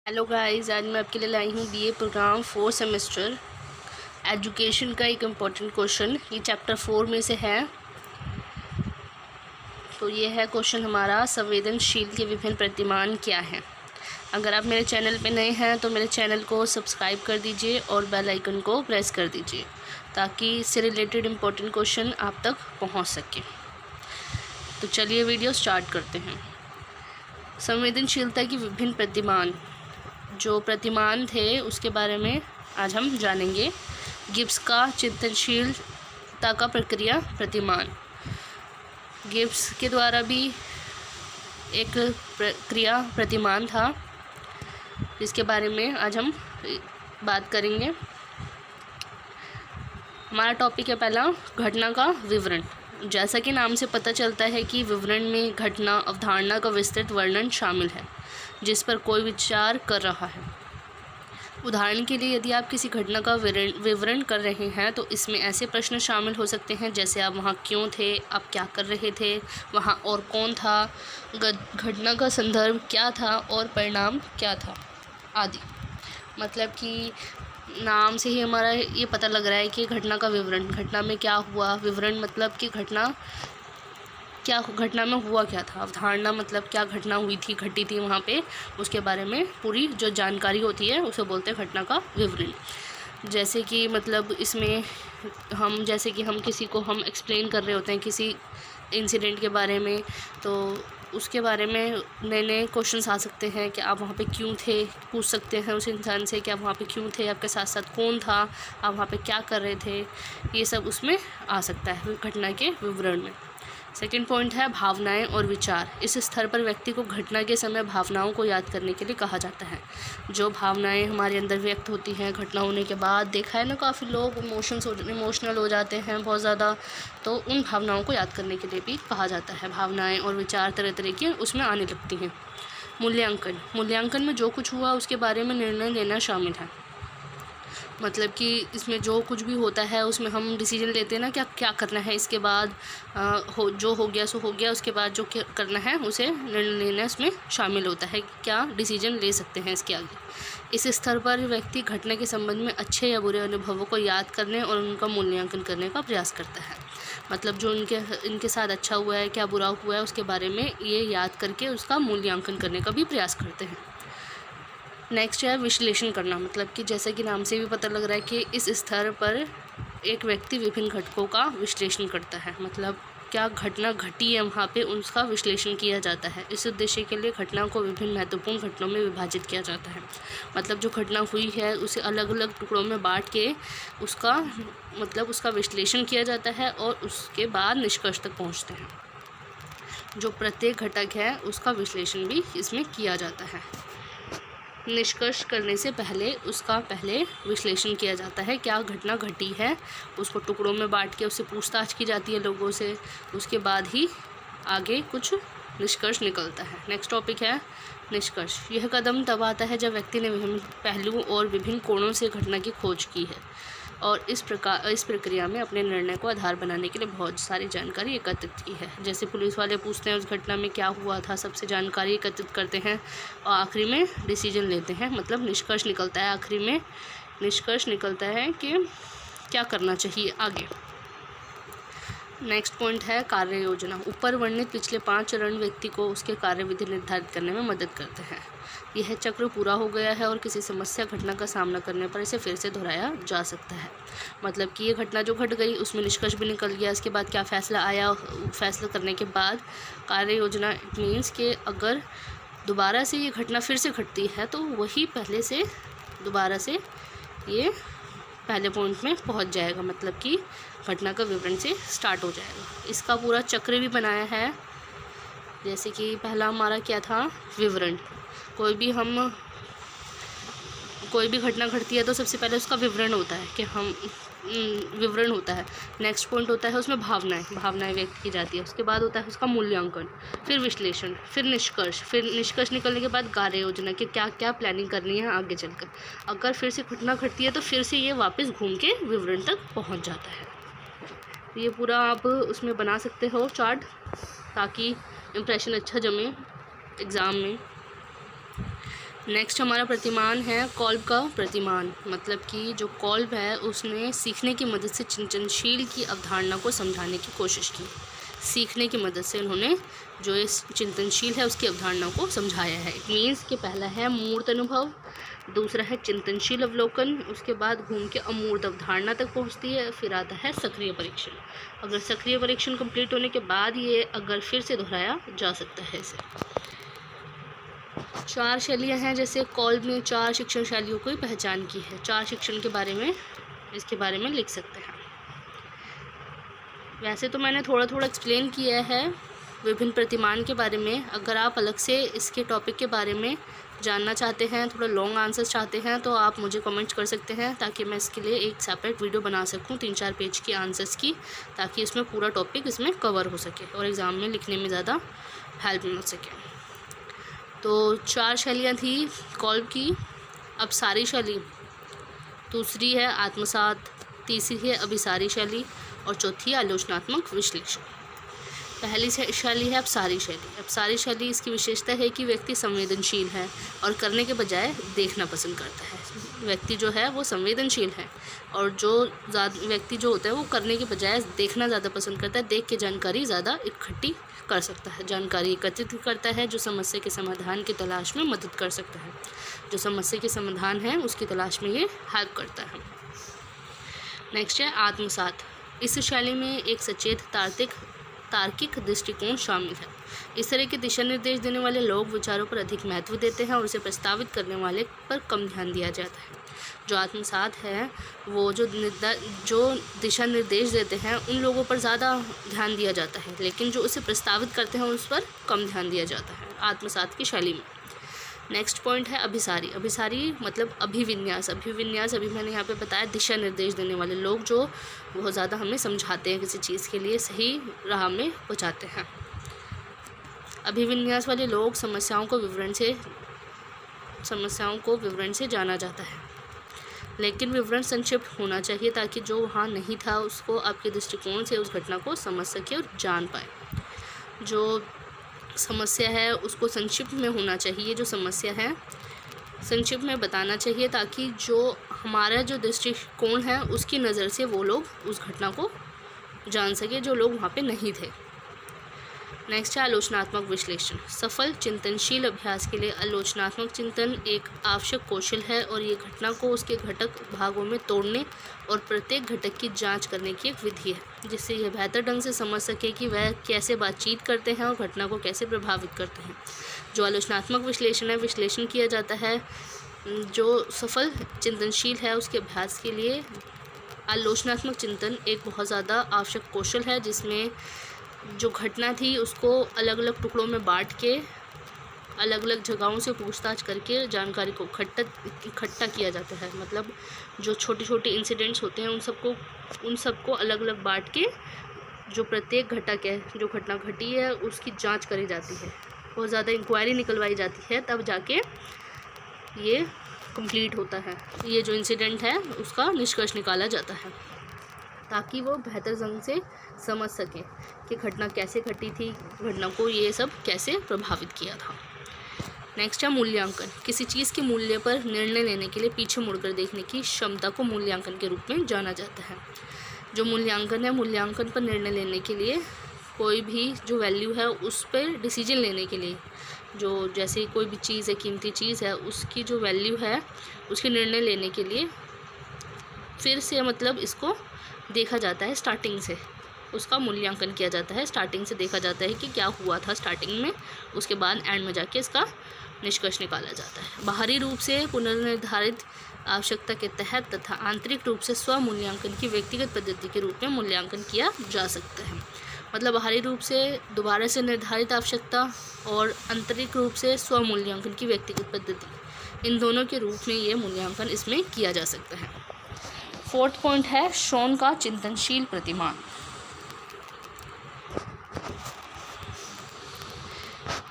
Hello guys, आज मैं आपके लिए लाई हूँ बीए प्रोग्राम 4 सेमेस्टर एजुकेशन का एक इम्पोर्टेंट क्वेश्चन। ये चैप्टर 4 में से है। तो ये है क्वेश्चन हमारा, संवेदनशील के विभिन्न प्रतिमान क्या हैं। अगर आप मेरे चैनल पे नए हैं तो मेरे चैनल को सब्सक्राइब कर दीजिए और बेल आइकन को प्रेस कर दीजिए ताकि इससे रिलेटेड इम्पोर्टेंट क्वेश्चन आप तक पहुँच सके। तो चलिए वीडियो स्टार्ट करते हैं। संवेदनशीलता की विभिन्न प्रतिमान, जो प्रतिमान थे उसके बारे में आज हम जानेंगे। गिब्स का चिंतनशीलता का प्रक्रिया प्रतिमान, गिब्स के द्वारा भी एक प्रक्रिया प्रतिमान था, जिसके बारे में आज हम बात करेंगे। हमारा टॉपिक है पहला, घटना का विवरण। जैसा कि नाम से पता चलता है कि विवरण में घटना अवधारणा का विस्तृत वर्णन शामिल है जिस पर कोई विचार कर रहा है। उदाहरण के लिए, यदि आप किसी घटना का विवरण कर रहे हैं तो इसमें ऐसे प्रश्न शामिल हो सकते हैं जैसे आप वहाँ क्यों थे, आप क्या कर रहे थे, वहाँ और कौन था, घटना का संदर्भ क्या था और परिणाम क्या था आदि। मतलब कि नाम से ही हमारा ये पता लग रहा है कि घटना का विवरण, घटना में क्या हुआ। विवरण मतलब कि घटना में हुआ क्या था। अवधारणा मतलब क्या घटना हुई थी, घटी थी वहाँ पे, उसके बारे में पूरी जो जानकारी होती है उसे बोलते हैं घटना का विवरण। जैसे कि मतलब इसमें जैसे कि हम किसी को एक्सप्लेन कर रहे होते हैं किसी इंसिडेंट के बारे में, तो उसके बारे में नए नए क्वेश्चंस आ सकते हैं कि आप वहाँ पे क्यों थे, पूछ सकते हैं उस इंसान से कि आप वहाँ पे क्यों थे, आपके साथ साथ कौन था, आप वहाँ पे क्या कर रहे थे। ये सब उसमें आ सकता है घटना के विवरण में। सेकंड पॉइंट है भावनाएं और विचार। इस स्तर पर व्यक्ति को घटना के समय भावनाओं को याद करने के लिए कहा जाता है। जो भावनाएं हमारे अंदर व्यक्त होती हैं घटना होने के बाद, देखा है ना काफ़ी लोग इमोशनल हो जाते हैं बहुत ज़्यादा, तो उन भावनाओं को याद करने के लिए भी कहा जाता है। भावनाएं और विचार तरह तरह के उसमें आने लगती हैं। मूल्यांकन में जो कुछ हुआ उसके बारे में निर्णय लेना शामिल है। मतलब कि इसमें जो कुछ भी होता है उसमें हम डिसीजन लेते हैं ना, क्या करना है इसके बाद, जो हो गया सो हो गया, उसके बाद जो करना है उसे निर्णय लेना इसमें शामिल होता है, क्या डिसीजन ले सकते हैं इसके आगे। इस स्तर पर व्यक्ति घटना के संबंध में अच्छे या बुरे अनुभवों को याद करने और उनका मूल्यांकन करने का प्रयास करता है। मतलब जो इनके साथ अच्छा हुआ है, क्या बुरा हुआ है, उसके बारे में ये याद करके उसका मूल्यांकन करने का भी प्रयास करते हैं। नेक्स्ट है विश्लेषण करना। मतलब कि जैसे कि नाम से भी पता लग रहा है कि इस स्तर पर एक व्यक्ति विभिन्न घटकों का विश्लेषण करता है। मतलब क्या घटना घटी है वहाँ पे, उसका विश्लेषण किया जाता है। इस उद्देश्य के लिए घटना को विभिन्न महत्वपूर्ण घटनाओं में विभाजित किया जाता है। मतलब जो घटना हुई है उसे अलग अलग टुकड़ों में बांट के उसका विश्लेषण किया जाता है और उसके बाद निष्कर्ष तक पहुँचते हैं। जो प्रत्येक घटक है उसका विश्लेषण भी इसमें किया जाता है। निष्कर्ष करने से पहले विश्लेषण किया जाता है, क्या घटना घटी है, उसको टुकड़ों में बांट के उससे पूछताछ की जाती है लोगों से, उसके बाद ही आगे कुछ निष्कर्ष निकलता है। नेक्स्ट टॉपिक है निष्कर्ष। यह कदम तब आता है जब व्यक्ति ने विभिन्न पहलुओं और विभिन्न कोणों से घटना की खोज की है और इस प्रक्रिया में अपने निर्णय को आधार बनाने के लिए बहुत सारी जानकारी एकत्रित की है। जैसे पुलिस वाले पूछते हैं उस घटना में क्या हुआ था, सबसे जानकारी एकत्रित करते हैं और आखिरी में डिसीजन लेते हैं। मतलब निष्कर्ष निकलता है, आखिरी में निष्कर्ष निकलता है कि क्या करना चाहिए आगे। नेक्स्ट पॉइंट है कार्य योजना। ऊपर वर्णित पिछले 5 चरण व्यक्ति को उसके कार्यविधि निर्धारित करने में मदद करते हैं। यह चक्र पूरा हो गया है और किसी समस्या घटना का सामना करने पर इसे फिर से दोहराया जा सकता है। मतलब कि ये घटना जो घट गई उसमें निष्कर्ष भी निकल गया, इसके बाद क्या फैसला आया, फैसला करने के बाद कार्य योजना। इट मीन्स कि अगर दोबारा से ये घटना फिर से घटती है तो वही पहले से दोबारा से ये पहले पॉइंट में पहुंच जाएगा। मतलब कि घटना का विवरण से स्टार्ट हो जाएगा। इसका पूरा चक्र भी बनाया है। जैसे कि पहला हमारा क्या था, विवरण। कोई भी घटना घटती है तो सबसे पहले उसका विवरण होता है कि विवरण होता है। नेक्स्ट पॉइंट होता है उसमें भावनाएं व्यक्त की जाती है। उसके बाद होता है उसका मूल्यांकन, फिर विश्लेषण, फिर निष्कर्ष निकलने के बाद कार्य योजना कि क्या क्या प्लानिंग करनी है आगे चलकर। अगर फिर से घटना घटती है तो फिर से ये वापस घूम के विवरण तक पहुंच जाता है। ये पूरा आप उसमें बना सकते हो चार्ट, ताकि इम्प्रेशन अच्छा जमे एग्ज़ाम में। नेक्स्ट हमारा प्रतिमान है कॉल्ब का प्रतिमान, मतलब कि जो कॉल्ब है उसने सीखने की मदद से चिंतनशील की अवधारणा को समझाने की कोशिश की। सीखने की मदद से उन्होंने जो इस चिंतनशील है उसकी अवधारणा को समझाया है। इट मीन्स कि पहला है मूर्त अनुभव, दूसरा है चिंतनशील अवलोकन, उसके बाद घूम के अमूर्त अवधारणा तक पहुंचती है, फिर आता है सक्रिय परीक्षण। अगर सक्रिय परीक्षण कंप्लीट होने के बाद ये अगर फिर से दोहराया जा सकता है। इसे 4 शैलियाँ हैं, जैसे कॉल्ब ने 4 शिक्षण शैलियों को पहचान की है। 4 शिक्षण के बारे में इसके बारे में लिख सकते हैं। वैसे तो मैंने थोड़ा थोड़ा एक्सप्लेन किया है विभिन्न प्रतिमान के बारे में। अगर आप अलग से इसके टॉपिक के बारे में जानना चाहते हैं, थोड़ा लॉन्ग आंसर्स चाहते हैं, तो आप मुझे कमेंट कर सकते हैं ताकि मैं इसके लिए एक सेपरेट वीडियो बना सकूं 3-4 पेज की आंसर्स की, ताकि इसमें पूरा टॉपिक इसमें कवर हो सके और एग्ज़ाम में लिखने में ज़्यादा हेल्प मिल सके। तो 4 शैलियाँ थी कॉल्ब की। अभिसारी शैली, दूसरी है आत्मसात, तीसरी है अभिसारी शैली और चौथी आलोचनात्मक विश्लेषण। पहली शैली है अभिसारी शैली। अभिसारी शैली, इसकी विशेषता है कि व्यक्ति संवेदनशील है और करने के बजाय देखना पसंद करता है। व्यक्ति जो है वो संवेदनशील है और जो व्यक्ति जो होता है वो करने के बजाय देखना ज़्यादा पसंद करता है। देख के जानकारी ज़्यादा इकट्ठी कर सकता है, जानकारी एकत्रित करता है, जो समस्या के समाधान की तलाश में मदद कर सकता है। जो समस्या के समाधान है उसकी तलाश में ये हेल्प करता है। नेक्स्ट है आत्मसात। इस शैली में एक सचेत तार्किक दृष्टिकोण शामिल है। इस तरह के दिशा निर्देश देने वाले लोग विचारों पर अधिक महत्व देते हैं और उसे प्रस्तावित करने वाले पर कम ध्यान दिया जाता है। जो आत्मसात है वो जो दिशा निर्देश देते हैं उन लोगों पर ज़्यादा ध्यान दिया जाता है, लेकिन जो उसे प्रस्तावित करते हैं उस पर कम ध्यान दिया जाता है आत्मसात की शैली में। नेक्स्ट पॉइंट है अभिसारी। अभिसारी मतलब अभिविन्यास। अभिविन्यास अभी मैंने यहाँ पे बताया, दिशा निर्देश देने वाले लोग जो बहुत ज़्यादा हमें समझाते हैं, किसी चीज़ के लिए सही राह में पहुँचाते हैं। अभिविन्यास वाले लोग समस्याओं को विवरण से जाना जाता है, लेकिन विवरण संक्षिप्त होना चाहिए ताकि जो वहाँ नहीं था उसको आपके दृष्टिकोण से उस घटना को समझ सके और जान पाए। जो समस्या है उसको संक्षिप्त में होना चाहिए, जो समस्या है संक्षिप्त में बताना चाहिए ताकि जो हमारा जो दृष्टिकोण है उसकी नज़र से वो लोग उस घटना को जान सके जो लोग वहाँ पे नहीं थे। नेक्स्ट है आलोचनात्मक विश्लेषण। सफल चिंतनशील अभ्यास के लिए आलोचनात्मक चिंतन एक आवश्यक कौशल है और ये घटना को उसके घटक भागों में तोड़ने और प्रत्येक घटक की जांच करने की एक विधि है, जिससे यह बेहतर ढंग से समझ सके कि वह कैसे बातचीत करते हैं और घटना को कैसे प्रभावित करते हैं। जो आलोचनात्मक विश्लेषण है, विश्लेषण किया जाता है जो सफल चिंतनशील है उसके अभ्यास के लिए आलोचनात्मक चिंतन एक बहुत ज़्यादा आवश्यक कौशल है, जिसमें जो घटना थी उसको अलग अलग टुकड़ों में बांट के अलग अलग जगहों से पूछताछ करके जानकारी को इकट्ठा किया जाता है। मतलब जो छोटे छोटे इंसिडेंट्स होते हैं उन सबको अलग अलग बांट के जो प्रत्येक घटक है, जो घटना घटी है उसकी जांच करी जाती है, बहुत ज़्यादा इंक्वायरी निकलवाई जाती है, तब जाके ये कंप्लीट होता है। ये जो इंसिडेंट है उसका निष्कर्ष निकाला जाता है ताकि वो बेहतर ढंग से समझ सके कि घटना कैसे घटी थी, घटना को ये सब कैसे प्रभावित किया था। नेक्स्ट है मूल्यांकन। किसी चीज़ के मूल्य पर निर्णय लेने के लिए पीछे मुड़कर देखने की क्षमता को मूल्यांकन के रूप में जाना जाता है। जो मूल्यांकन है, मूल्यांकन पर निर्णय लेने के लिए कोई भी जो वैल्यू है उस पर डिसीजन लेने के लिए, जो जैसे कोई भी चीज़ है, कीमती चीज़ है, उसकी जो वैल्यू है उसके निर्णय लेने के लिए फिर से मतलब इसको देखा जाता है, स्टार्टिंग से उसका मूल्यांकन किया जाता है। स्टार्टिंग से देखा जाता है कि क्या हुआ था स्टार्टिंग में, उसके बाद एंड में जाके इसका निष्कर्ष निकाला जाता है। बाहरी रूप से पुनर्निर्धारित आवश्यकता के तहत तथा आंतरिक रूप से स्व मूल्यांकन की व्यक्तिगत पद्धति के रूप में मूल्यांकन किया जा सकता है। मतलब बाहरी रूप से दोबारा से निर्धारित आवश्यकता और आंतरिक रूप से स्व मूल्यांकन की व्यक्तिगत पद्धति, इन दोनों के रूप में ये मूल्यांकन इसमें किया जा सकता है। 4th पॉइंट है शॉन का चिंतनशील प्रतिमान।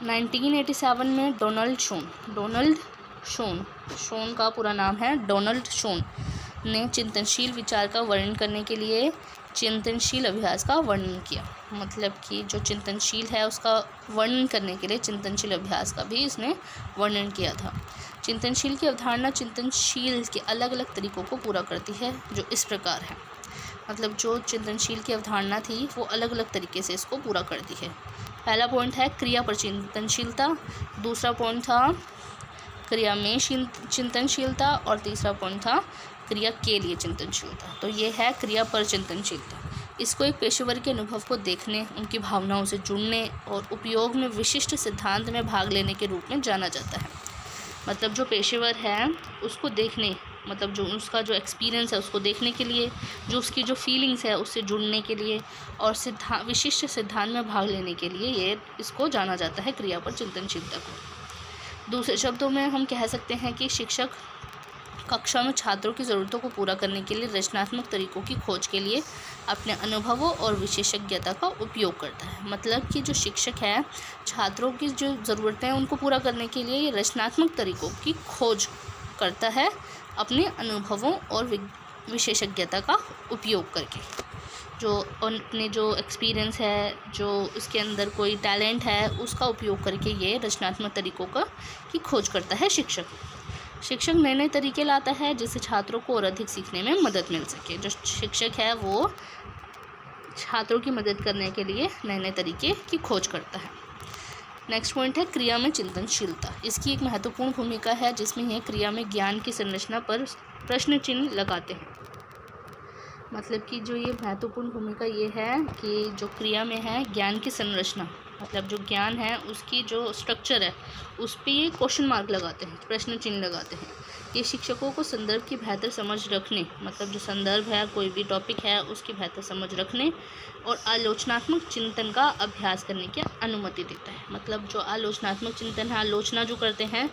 1987 में डोनाल्ड शॉन का पूरा नाम है डोनाल्ड शॉन ने चिंतनशील विचार का वर्णन करने के लिए चिंतनशील अभ्यास का वर्णन किया। मतलब कि जो चिंतनशील है उसका वर्णन करने के लिए चिंतनशील अभ्यास का भी इसने वर्णन किया था। चिंतनशील की अवधारणा चिंतनशील के अलग अलग तरीकों को पूरा करती है, जो इस प्रकार है। मतलब जो चिंतनशील की अवधारणा थी वो अलग अलग तरीके से इसको पूरा करती है। पहला पॉइंट है क्रिया पर चिंतनशीलता, दूसरा पॉइंट था क्रिया में चिंतनशीलता, और तीसरा पॉइंट था क्रिया के लिए चिंतनशीलता। तो ये है क्रिया पर चिंतनशीलता। इसको एक पेशेवर के अनुभव को देखने, उनकी भावनाओं से जुड़ने और उपयोग में विशिष्ट सिद्धांत में भाग लेने के रूप में जाना जाता है। मतलब जो पेशेवर है उसको देखने, मतलब जो उसका जो एक्सपीरियंस है उसको देखने के लिए, जो उसकी जो फीलिंग्स है उससे जुड़ने के लिए और विशिष्ट सिद्धांत में भाग लेने के लिए ये इसको जाना जाता है क्रिया पर चिंतनशीलता को। दूसरे शब्दों में हम कह सकते हैं कि शिक्षक कक्षा में छात्रों की ज़रूरतों को पूरा करने के लिए रचनात्मक तरीकों की खोज के लिए अपने अनुभवों और विशेषज्ञता का उपयोग करता है। मतलब कि जो शिक्षक है छात्रों की जो ज़रूरतें हैं उनको पूरा करने के लिए ये रचनात्मक तरीकों की खोज करता है अपने अनुभवों और विशेषज्ञता का उपयोग करके। जो अपने जो एक्सपीरियंस है, जो उसके अंदर कोई टैलेंट है, उसका उपयोग करके ये रचनात्मक तरीकों की खोज करता है शिक्षक। शिक्षक नए नए तरीके लाता है जिससे छात्रों को और अधिक सीखने में मदद मिल सके। जो शिक्षक है वो छात्रों की मदद करने के लिए नए नए तरीके की खोज करता है। नेक्स्ट पॉइंट है क्रिया में चिंतनशीलता। इसकी एक महत्वपूर्ण भूमिका है जिसमें यह क्रिया में ज्ञान की संरचना पर प्रश्न चिन्ह लगाते हैं। मतलब कि जो ये महत्वपूर्ण भूमिका ये है कि जो क्रिया में है ज्ञान की संरचना, मतलब जो ज्ञान है उसकी जो स्ट्रक्चर है उस पर ये क्वेश्चन मार्क लगाते हैं, प्रश्न चिन्ह लगाते हैं। ये शिक्षकों को संदर्भ की बेहतर समझ रखने, मतलब जो संदर्भ है कोई भी टॉपिक है उसकी बेहतर समझ रखने और आलोचनात्मक चिंतन का अभ्यास करने की अनुमति देता है। मतलब जो आलोचनात्मक चिंतन है, आलोचना जो करते हैं,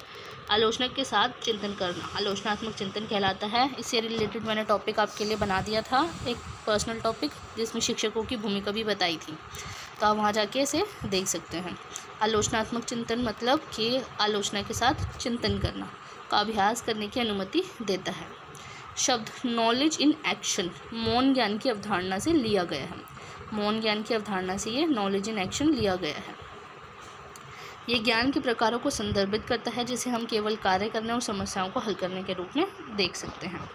आलोचना के साथ चिंतन करना आलोचनात्मक चिंतन कहलाता है। इससे रिलेटेड मैंने टॉपिक आपके लिए बना दिया था, एक पर्सनल टॉपिक जिसमें शिक्षकों की भूमिका भी बताई थी, तो आप वहाँ जाके इसे देख सकते हैं। आलोचनात्मक चिंतन मतलब कि आलोचना के साथ चिंतन करना का अभ्यास करने की अनुमति देता है। शब्द नॉलेज इन एक्शन मौन ज्ञान की अवधारणा से लिया गया है। मौन ज्ञान की अवधारणा से ये नॉलेज इन एक्शन लिया गया है। ये ज्ञान के प्रकारों को संदर्भित करता है जिसे हम केवल कार्य करने और समस्याओं को हल करने के रूप में देख सकते हैं।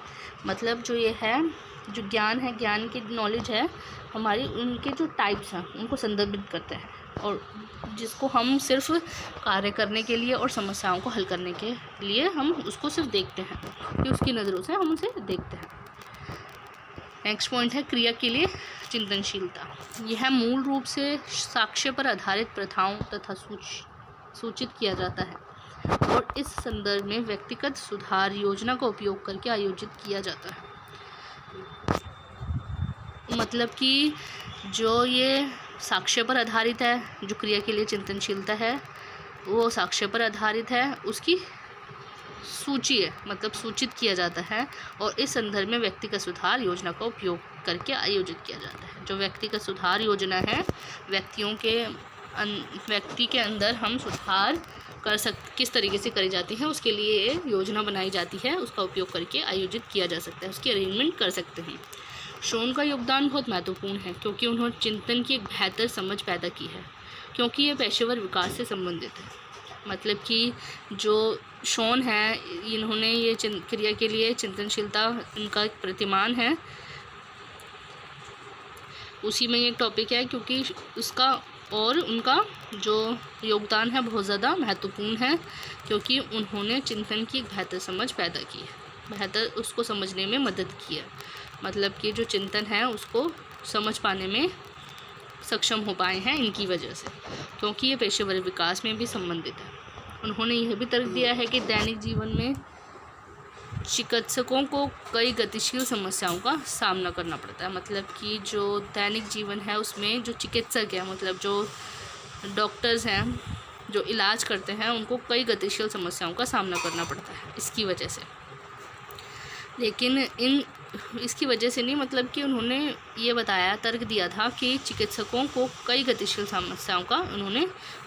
मतलब जो ये है, जो ज्ञान है, ज्ञान की नॉलेज है हमारी, उनके जो टाइप्स हैं उनको संदर्भित करता है और जिसको हम सिर्फ कार्य करने के लिए और समस्याओं को हल करने के लिए हम उसको सिर्फ देखते हैं, कि उसकी नज़रों से हम उसे देखते हैं। नेक्स्ट पॉइंट है क्रिया के लिए चिंतनशीलता। यह मूल रूप से साक्ष्य पर आधारित प्रथाओं तथा सूचित किया जाता है और इस संदर्भ में व्यक्तिगत सुधार योजना का उपयोग करके आयोजित किया जाता है। मतलब कि जो ये साक्ष्य पर आधारित है, जो क्रिया के लिए चिंतनशीलता है वो साक्ष्य पर आधारित है, उसकी सूची है, मतलब सूचित किया जाता है और इस संदर्भ में व्यक्तिगत सुधार योजना का उपयोग करके आयोजित किया जाता है। जो व्यक्तिगत सुधार योजना है, व्यक्ति के अंदर हम सुधार किस तरीके से करी जाती है उसके लिए योजना बनाई जाती है, उसका उपयोग करके आयोजित किया जा सकता है, उसकी अरेंजमेंट कर सकते हैं। शोन का योगदान बहुत महत्वपूर्ण है क्योंकि उन्होंने चिंतन की एक बेहतर समझ पैदा की है, क्योंकि ये पेशेवर विकास से संबंधित है। मतलब कि जो शोन है, इन्होंने ये क्रिया के लिए चिंतनशीलता इनका एक प्रतिमान है, उसी में ये टॉपिक है क्योंकि उसका और उनका जो योगदान है बहुत ज़्यादा महत्वपूर्ण है, क्योंकि उन्होंने चिंतन की एक बेहतर समझ पैदा की है, बेहतर उसको समझने में मदद की है। मतलब कि जो चिंतन है उसको समझ पाने में सक्षम हो पाए हैं इनकी वजह से, क्योंकि ये पेशेवर विकास में भी संबंधित है। उन्होंने यह भी तर्क दिया है कि दैनिक जीवन में चिकित्सकों को कई गतिशील समस्याओं का सामना करना पड़ता है। मतलब कि जो दैनिक जीवन है उसमें जो चिकित्सक है, मतलब जो डॉक्टर्स हैं जो इलाज करते हैं, उनको कई गतिशील समस्याओं का सामना करना पड़ता है इसकी वजह से। लेकिन इसकी वजह से नहीं, मतलब कि उन्होंने ये बताया, तर्क दिया था कि चिकित्सकों को कई गतिशील समस्याओं का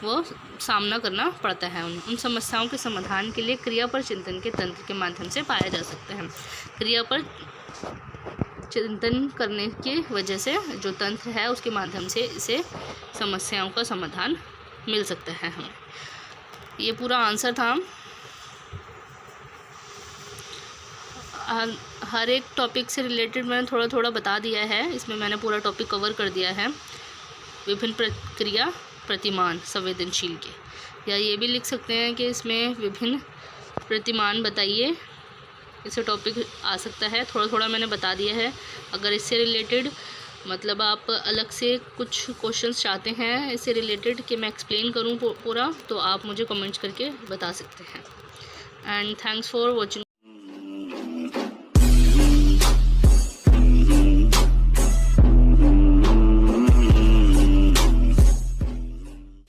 वो सामना करना पड़ता है। उन समस्याओं के समाधान के लिए क्रिया पर चिंतन के तंत्र के माध्यम से पाया जा सकता है। क्रिया पर चिंतन करने की वजह से जो तंत्र है उसके माध्यम से इसे समस्याओं का समाधान मिल सकता है हमें। ये पूरा आंसर था। हर एक टॉपिक से रिलेटेड मैंने थोड़ा थोड़ा बता दिया है, इसमें मैंने पूरा टॉपिक कवर कर दिया है। विभिन्न प्रक्रिया प्रतिमान संवेदनशील के, या ये भी लिख सकते हैं कि इसमें विभिन्न प्रतिमान बताइए, इससे टॉपिक आ सकता है। थोड़ा थोड़ा मैंने बता दिया है। अगर इससे रिलेटेड मतलब आप अलग से कुछ क्वेश्चंस चाहते हैं इससे रिलेटेड कि मैं एक्सप्लेन करूं पूरा, तो आप मुझे कमेंट्स करके बता सकते हैं। And thanks for watching.